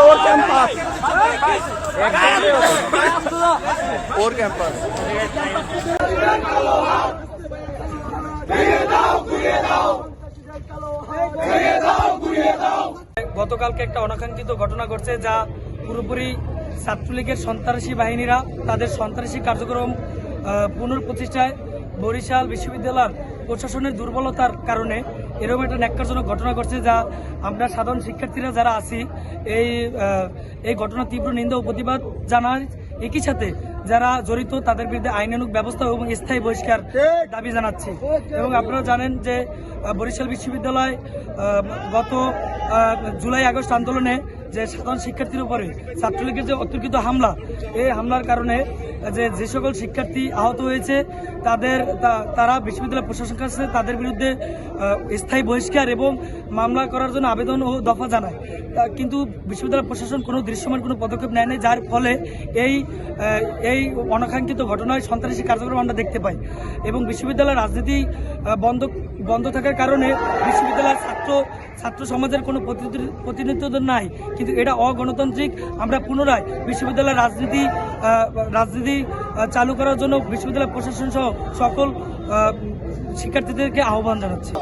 ওর campus ওর campus গতকালকে একটা অনাকাঙ্ক্ষিত ঘটনা ঘটছে, যা পুরোপুরি ছাত্রলীগের সন্ত্রাসী বাহিনীরা তাদের সন্ত্রাসী কার্যক্রম পুনঃপ্রতিষ্ঠায় বরিশাল বিশ্ববিদ্যালয়ের প্রশাসনের দুর্বলতার কারণে এরকম একটা ন্যাক্কারজনক ঘটনা ঘটছে, যা আমরা সাধারণ শিক্ষার্থীরা যারা আছি এই ঘটনার তীব্র নিন্দা ও প্রতিবাদ জানার একই সাথে যারা জড়িত তাদের বিরুদ্ধে আইনানুগ ব্যবস্থা এবং স্থায়ী বহিষ্কার দাবি জানাচ্ছি। এবং আপনারা জানেন যে বরিশাল বিশ্ববিদ্যালয় গত জুলাই আগস্ট আন্দোলনে যে সাধারণ শিক্ষার্থীর উপরে ছাত্রলীগের যে অতর্কিত হামলা, এই হামলার কারণে যে সকল শিক্ষার্থী আহত হয়েছে তারা বিশ্ববিদ্যালয় প্রশাসনের কাছে তাদের বিরুদ্ধে স্থায়ী বহিষ্কার এবং মামলা করার জন্য আবেদন ও দফা জানায়। কিন্তু বিশ্ববিদ্যালয় প্রশাসন কোনো দৃশ্যমান কোনো পদক্ষেপ নেয় নাই, যার ফলে এই অনাকাঙ্ক্ষিত ঘটনায় সন্ত্রাসী কার্যক্রম আমরা দেখতে পাই। এবং বিশ্ববিদ্যালয়ের রাজনীতি বন্ধ থাকার কারণে বিশ্ববিদ্যালয়ের ছাত্র সমাজের কোনো প্রতিনিধিত্ব নাই, কিন্তু এটা অগণতান্ত্রিক। আমরা পুনরায় বিশ্ববিদ্যালয়ের রাজনীতি চালু করার জন্য বিশ্ববিদ্যালয় প্রশাসন সহ সকল শিক্ষার্থীদেরকে আহ্বান জানাচ্ছি।